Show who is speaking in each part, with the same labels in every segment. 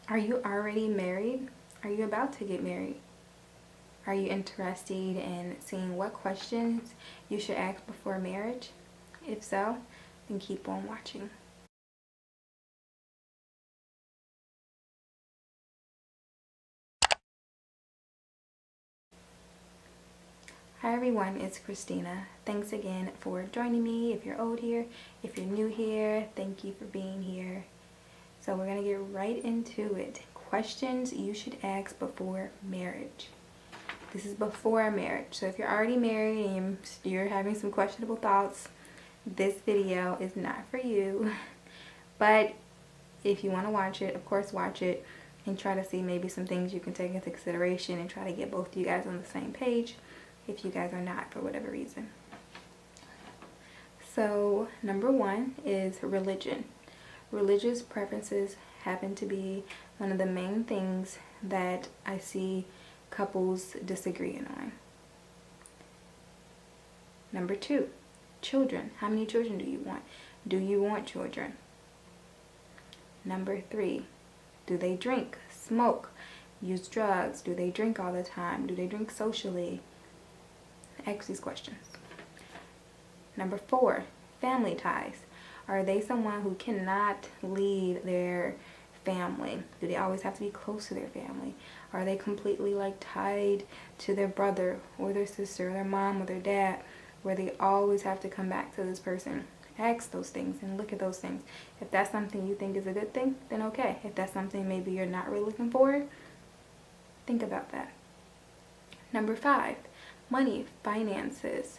Speaker 1: Are you already married? Are you about to get married? Are you interested in seeing what questions you should ask before marriage? If so, then keep on watching. Hi everyone, it's Christina. Thanks again for joining me. If you're old here, if you're new here, thank you for being here. So we're going to get right into it. Questions you should ask before marriage. This is before marriage. So if you're already married and you're having some questionable thoughts, this video is not for you. But if you want to watch it, of course watch it and try to see maybe some things you can take into consideration and try to get both of you guys on the same page if you guys are not for whatever reason. So number one is religion. Religious preferences happen to be one of the main things that I see couples disagreeing on. Number two, children. How many children do you want? Do you want children? Number three, do they drink, smoke, use drugs? Do they drink all the time? Do they drink socially? Ask these questions. Number four, family ties. Are they someone who cannot leave their family? Do they always have to be close to their family? Are they completely like tied to their brother or their sister or their mom or their dad where they always have to come back to this person? Ask those things and look at those things. If that's something you think is a good thing, then okay. If that's something maybe you're not really looking for, think about that. Number five, money, finances.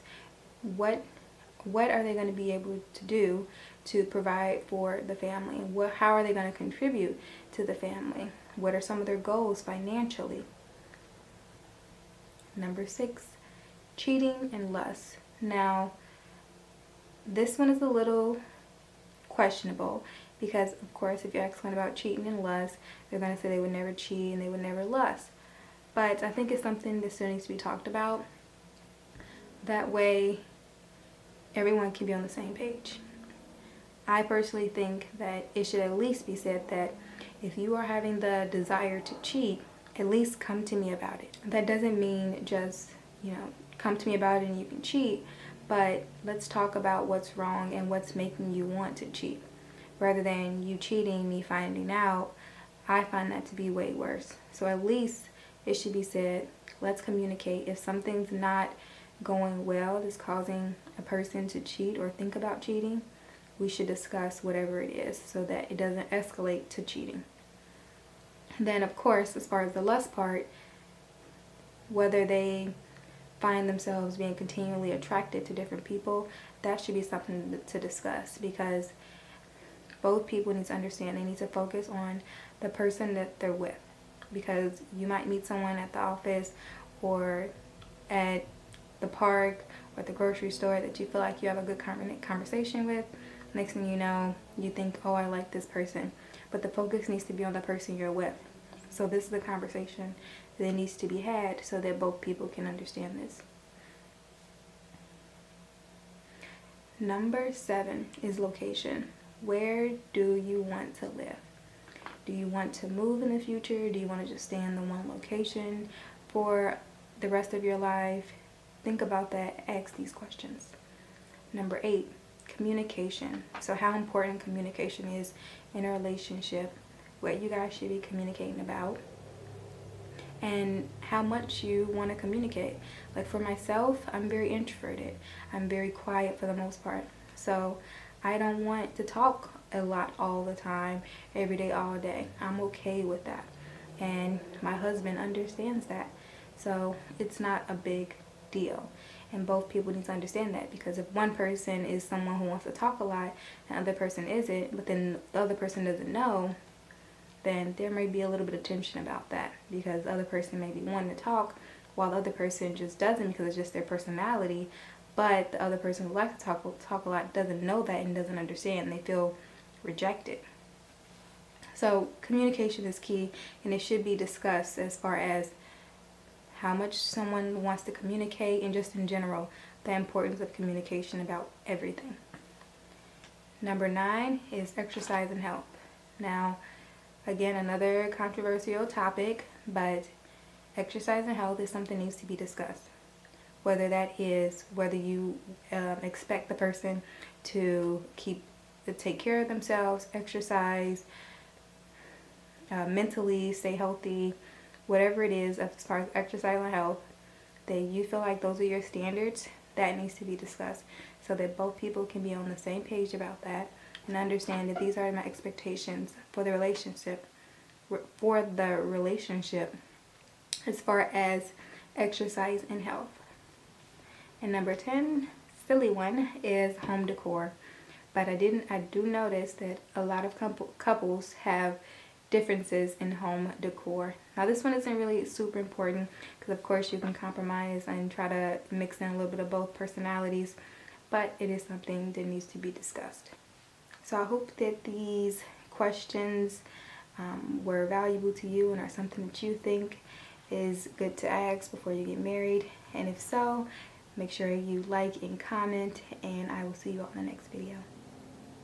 Speaker 1: What are they going to be able to do to provide for the family? How are they going to contribute to the family? What are some of their goals financially? Number six, cheating and lust. Now, this one is a little questionable because, of course, if you ask someone about cheating and lust, they're going to say they would never cheat and they would never lust. But I think it's something that still needs to be talked about. That way, everyone can be on the same page. I personally think that it should at least be said that if you are having the desire to cheat, at least come to me about it. That doesn't mean just, come to me about it and you can cheat, but let's talk about what's wrong and what's making you want to cheat. Rather than you cheating, me finding out, I find that to be way worse. So at least it should be said, let's communicate. If something's not going well, that's causing a person to cheat or think about cheating, we should discuss whatever it is so that it doesn't escalate to cheating. Then, of course, as far as the lust part, whether they find themselves being continually attracted to different people, that should be something to discuss, because both people need to understand they need to focus on the person that they're with. Because you might meet someone at the office or at the park or at the grocery store that you feel like you have a good conversation with. Next thing you know, you think, oh, I like this person. But the focus needs to be on the person you're with. So this is the conversation that needs to be had so that both people can understand this. Number 7 is location. Where do you want to live? Do you want to move in the future? Do you want to just stay in the one location for the rest of your life? Think about that. Ask these questions. Number 8, communication. So how important communication is in a relationship, what you guys should be communicating about, and how much you want to communicate. Like for myself, I'm very introverted. I'm very quiet for the most part. So I don't want to talk a lot all the time, every day, all day. I'm okay with that. And my husband understands that. So it's not a big deal. And both people need to understand that, because if one person is someone who wants to talk a lot and the other person isn't, but then the other person doesn't know, then there may be a little bit of tension about that, because the other person may be wanting to talk while the other person just doesn't, because it's just their personality. But the other person who likes to talk a lot doesn't know that and doesn't understand. They feel rejected. So communication is key, and it should be discussed as far as how much someone wants to communicate, and just in general, the importance of communication about everything. Number 9 is exercise and health. Now, again, another controversial topic, but exercise and health is something that needs to be discussed. Whether that is whether you expect the person to take care of themselves, exercise, mentally stay healthy, whatever it is as far as exercise and health, that you feel like those are your standards, that needs to be discussed so that both people can be on the same page about that and understand that these are my expectations for the relationship, as far as exercise and health. And number 10, silly one, is home decor. But I do notice that a lot of couples have differences in home decor. Now this one isn't really super important because of course you can compromise and try to mix in a little bit of both personalities, but it is something that needs to be discussed. So I hope that these questions were valuable to you and are something that you think is good to ask before you get married. And if so, make sure you like and comment, and I will see you on the next video.